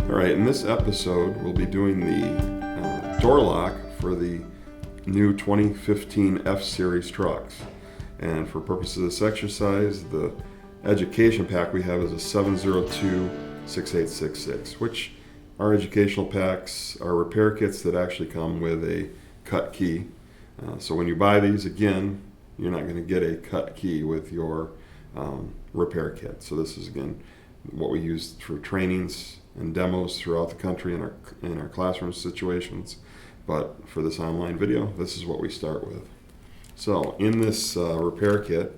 Alright, in this episode we'll be doing the door lock for the new 2015 F-Series trucks. And for purposes of this exercise, the education pack we have is a 702-6866, which our educational packs are repair kits that actually come with a cut key. So when you buy these, again, you're not going to get a cut key with your repair kit. So this is, again, what we use for trainings and demos throughout the country in our classroom situations. But for this online video, this is what we start with. So in this repair kit,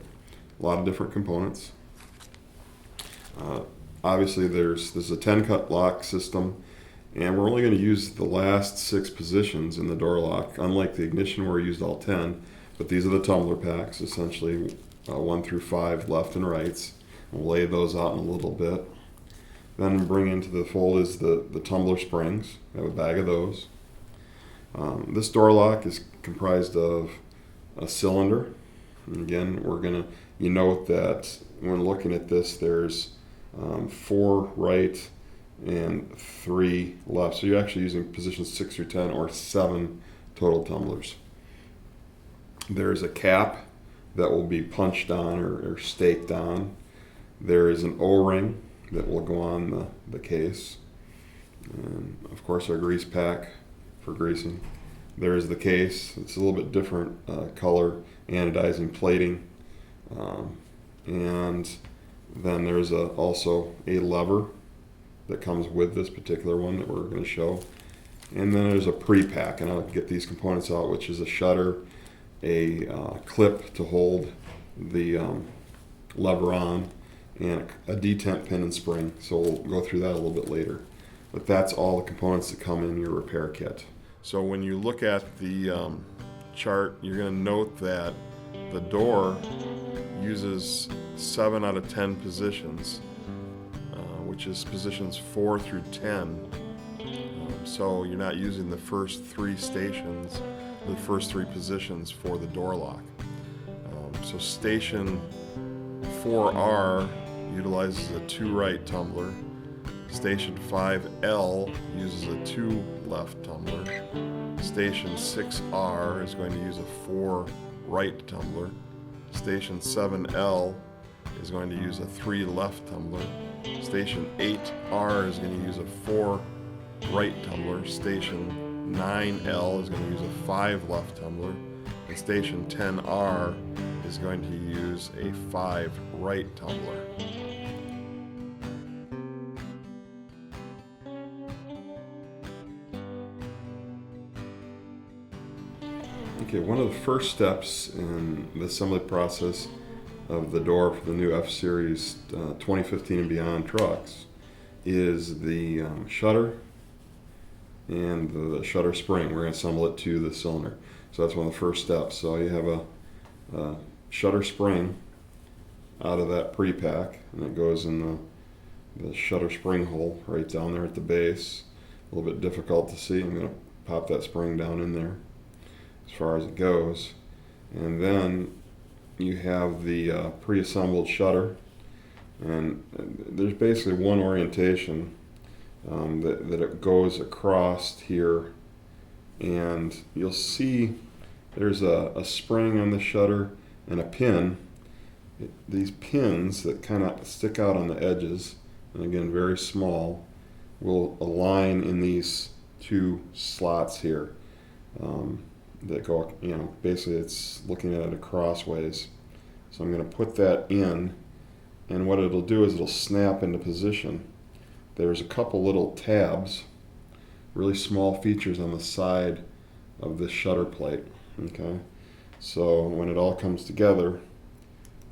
a lot of different components. Obviously there's a 10-cut lock system, and we're only going to use the last 6 positions in the door lock. Unlike the ignition where we used all 10, but these are the tumbler packs, essentially 1 through 5 left and rights. We'll lay those out in a little bit. Then bring into the fold is the tumbler springs. I have a bag of those. This door lock is comprised of a cylinder. And again, you note that when looking at this, there's 4 right and 3 left. So you're actually using positions 6 through 10 or 7 total tumblers. There's a cap that will be punched on or staked on. There is an O-ring that will go on the case. And of course our grease pack for greasing. There's the case. It's a little bit different color, anodizing plating. And then there's also a lever that comes with this particular one that we're going to show. And then there's a pre-pack, and I'll get these components out, which is a shutter, a clip to hold the lever on, and a detent pin and spring. So we'll go through that a little bit later. But that's all the components that come in your repair kit. So when you look at the chart, you're going to note that the door uses 7 out of 10 positions, which is positions 4 through 10. So you're not using the first 3 stations, the first 3 positions for the door lock. So station 4R utilizes a 2 right tumbler. Station 5L uses a 2 left tumbler. Station 6R is going to use a 4 right tumbler. Station 7L is going to use a 3 left tumbler. Station 8R is going to use a 4 right tumbler. Station 9L is going to use a 5 left tumbler. And station 10R is going to use a 5 right tumbler. Okay, one of the first steps in the assembly process of the door for the new F-Series 2015 and beyond trucks is the shutter and the shutter spring. We're going to assemble it to the cylinder. So that's one of the first steps. So you have a shutter spring out of that pre-pack, and it goes in the shutter spring hole right down there at the base. A little bit difficult to see. I'm going to pop that spring down in there as far as it goes. And then you have the pre-assembled shutter, and there's basically one orientation that it goes across here, and you'll see there's a spring on the shutter and a pin. These pins that kind of stick out on the edges, and again very small, will align in these 2 slots here. That go, basically it's looking at it crossways. So I'm going to put that in, and what it'll do is it'll snap into position. There's a couple little tabs, really small features on the side of this shutter plate. Okay, so when it all comes together,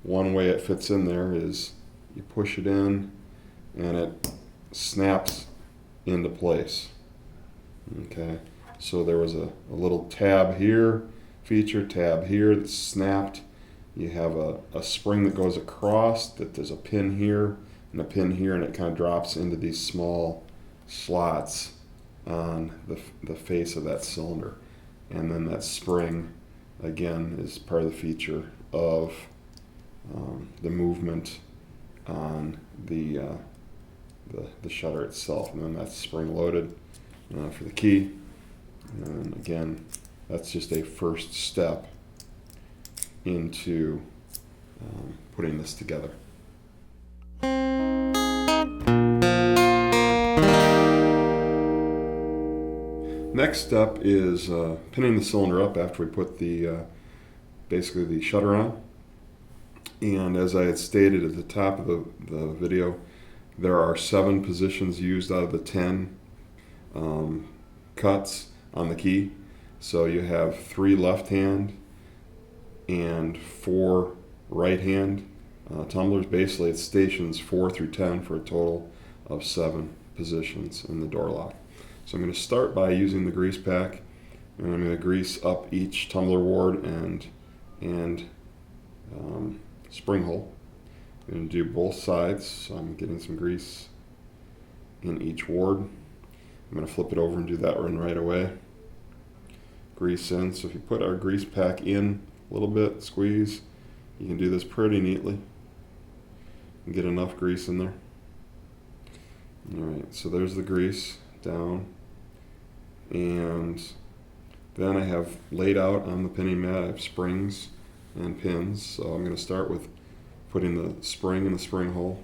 one way it fits in there is you push it in and it snaps into place. Okay. So there was a little tab here, feature tab here that snapped. You have a spring that goes across, that there's a pin here and a pin here, and it kind of drops into these small slots on the face of that cylinder. And then that spring, again, is part of the feature of the movement on the shutter itself. And then that's spring loaded for the key. And again, that's just a first step into putting this together. Next step is pinning the cylinder up after we put basically the shutter on. And as I had stated at the top of the video, there are 7 positions used out of the 10 cuts on the key. So you have 3 left hand and 4 right hand tumblers. Basically it's stations 4 through 10 for a total of 7 positions in the door lock. So I'm going to start by using the grease pack, and I'm going to grease up each tumbler ward and spring hole. I'm going to do both sides, so I'm getting some grease in each ward. I'm going to flip it over and do that one right away. Grease in. So if you put our grease pack in a little bit, squeeze, you can do this pretty neatly and get enough grease in there. Alright, so there's the grease down, and then I have laid out on the pinning mat, I have springs and pins. So I'm going to start with putting the spring in the spring hole.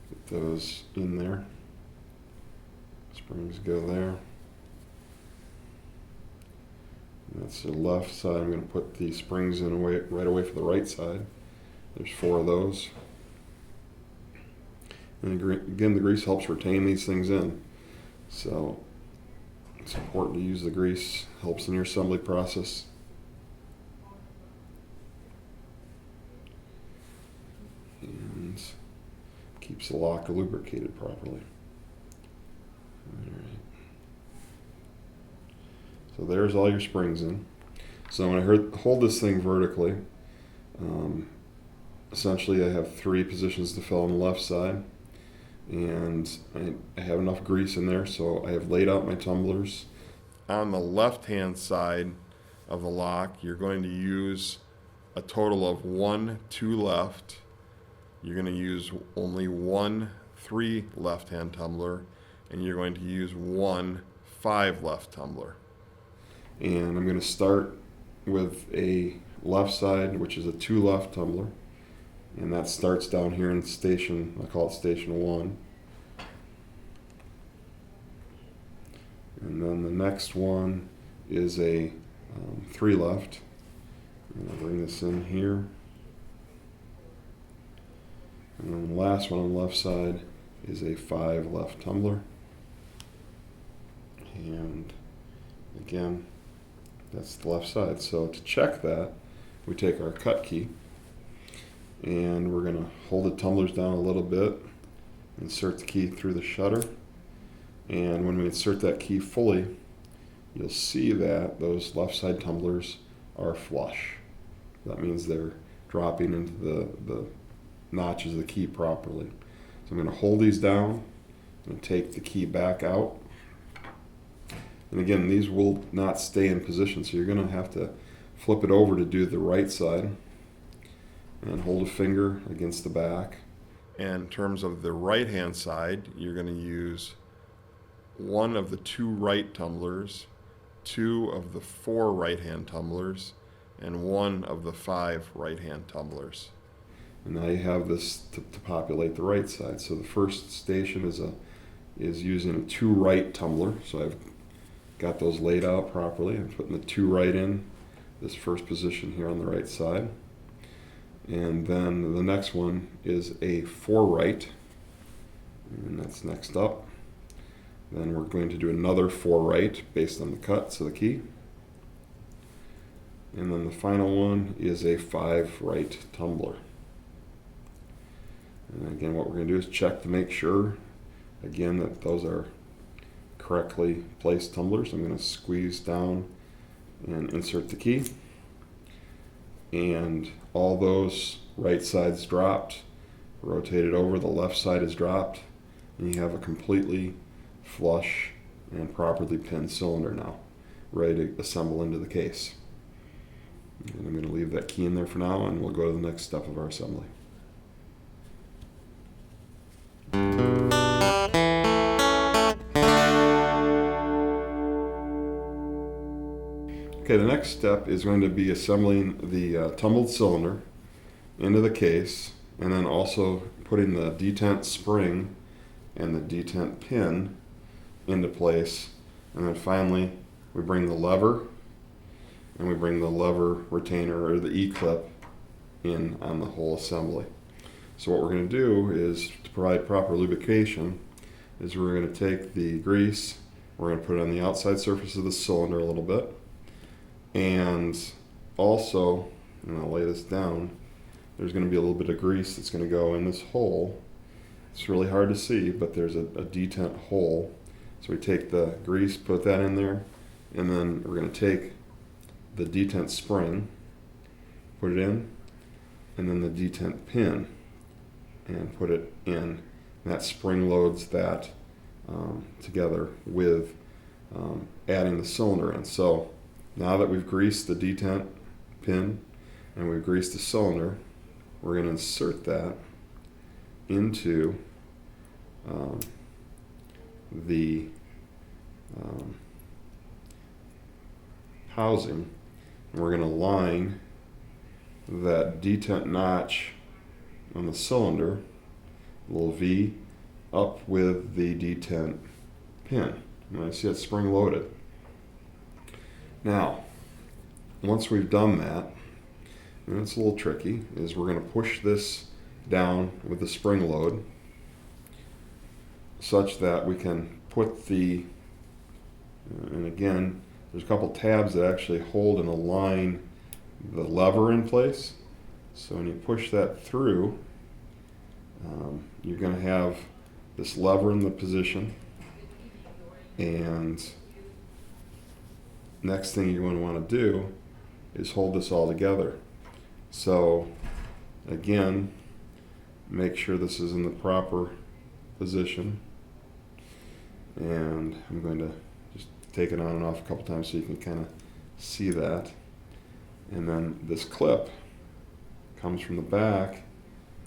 Get those in there. Springs go there. And that's the left side. I'm going to put the springs in right away for the right side. There's 4 of those. And again, the grease helps retain these things in. So it's important to use the grease. Helps in your assembly process. And keeps the lock lubricated properly. Alright. So there's all your springs in. So when I hold this thing vertically, essentially I have 3 positions to fill on the left side. And I have enough grease in there, so I have laid out my tumblers. On the left hand side of the lock, you're going to use a total of 1 2 left. You're going to use only 1 3 left hand tumbler, and you're going to use 1 5 left tumbler. And I'm going to start with a left side, which is a 2 left tumbler. And that starts down here in station, I call it station 1. And then the next one is a 3 left. And I'll bring this in here. And then the last one on the left side is a 5 left tumbler. And again, that's the left side. So to check that, we take our cut key, and we're going to hold the tumblers down a little bit, insert the key through the shutter, and when we insert that key fully, you'll see that those left side tumblers are flush. That means they're dropping into the notches of the key properly. So I'm going to hold these down and take the key back out. And again, these will not stay in position, so you're going to have to flip it over to do the right side. And hold a finger against the back. And in terms of the right hand side, you're going to use 1 of the 2 right tumblers, 2 of the 4 right hand tumblers, and 1 of the 5 right hand tumblers. And now you have this to populate the right side. So the first station is using a 2 right tumbler. So I've got those laid out properly. I'm putting the 2 right in this first position here on the right side. And then the next one is a 4 right, and that's next up. Then we're going to do another 4 right based on the cuts of the key. And then the final one is a 5 right tumbler. And again, what we're going to do is check to make sure, again, that those are correctly placed tumblers. I'm going to squeeze down and insert the key. And all those right sides dropped, rotate it over, the left side is dropped, and you have a completely flush and properly pinned cylinder now, ready to assemble into the case. And I'm going to leave that key in there for now, and we'll go to the next step of our assembly. Okay, the next step is going to be assembling the tumbled cylinder into the case, and then also putting the detent spring and the detent pin into place. And then finally, we bring the lever, and we bring the lever retainer or the E-clip in on the whole assembly. So what we're going to do is, to provide proper lubrication, is we're going to take the grease, we're going to put it on the outside surface of the cylinder a little bit, and also, and I'll lay this down, there's going to be a little bit of grease that's going to go in this hole. It's really hard to see, but there's a detent hole. So we take the grease, put that in there, and then we're going to take the detent spring, put it in, and then the detent pin, and put it in. And that spring loads that together with adding the cylinder in. So now that we've greased the detent pin and we've greased the cylinder, we're going to insert that into the housing, and we're going to line that detent notch on the cylinder, a little V, up with the detent pin. And I see it spring loaded. Now, once we've done that, and it's a little tricky, is we're going to push this down with the spring load such that we can put the, and again, there's a couple tabs that actually hold and align the lever in place. So when you push that through, you're going to have this lever in the position, and next thing you're going to want to do is hold this all together. So again, make sure this is in the proper position, and I'm going to just take it on and off a couple times so you can kind of see that. And then this clip comes from the back,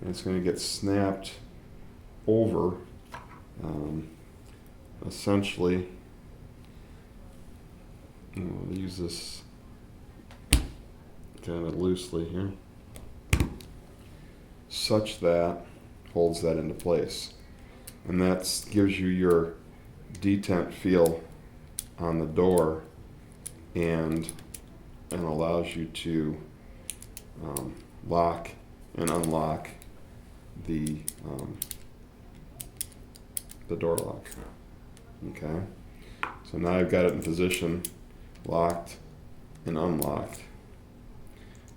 and it's going to get snapped over, essentially. We'll use this kind of loosely here, such that holds that into place, and that gives you your detent feel on the door, and allows you to lock and unlock the door lock. Okay, so now I've got it in position, locked and unlocked.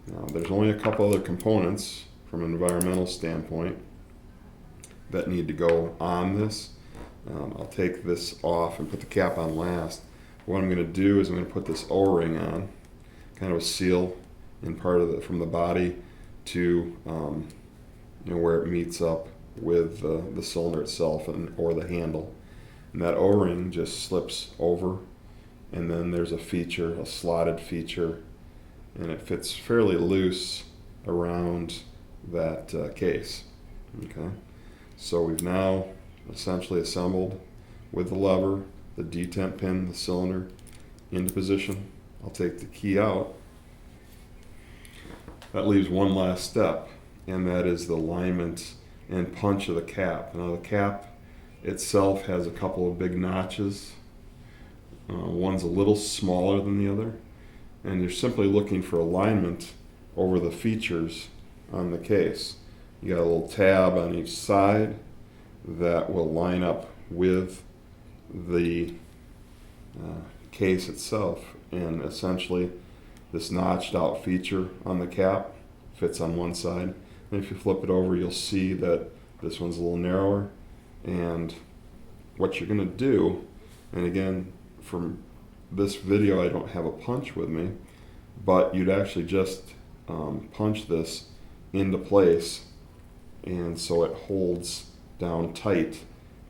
Now there's only a couple other components from an environmental standpoint that need to go on this. I'll take this off and put the cap on last. What I'm going to do is I'm going to put this O-ring on, kind of a seal in part of from the body to where it meets up with the cylinder itself or the handle. And that O-ring just slips over, and then there's a feature, a slotted feature, and it fits fairly loose around that case. Okay, so we've now essentially assembled with the lever, the detent pin, the cylinder into position. I'll take the key out. That leaves one last step, and that is the alignment and punch of the cap. Now the cap itself has a couple of big notches. One's a little smaller than the other, and you're simply looking for alignment over the features on the case. You got a little tab on each side that will line up with the case itself, and essentially this notched out feature on the cap fits on one side, and if you flip it over you'll see that this one's a little narrower. And what you're going to do, and again from this video I don't have a punch with me, but you'd actually just punch this into place, and so it holds down tight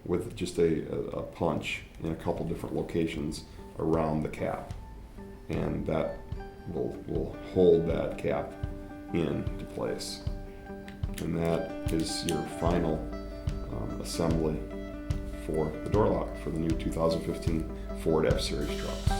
with just a punch in a couple different locations around the cap, and that will hold that cap into place. And that is your final assembly for the door lock for the new 2015 Ford F-Series trucks.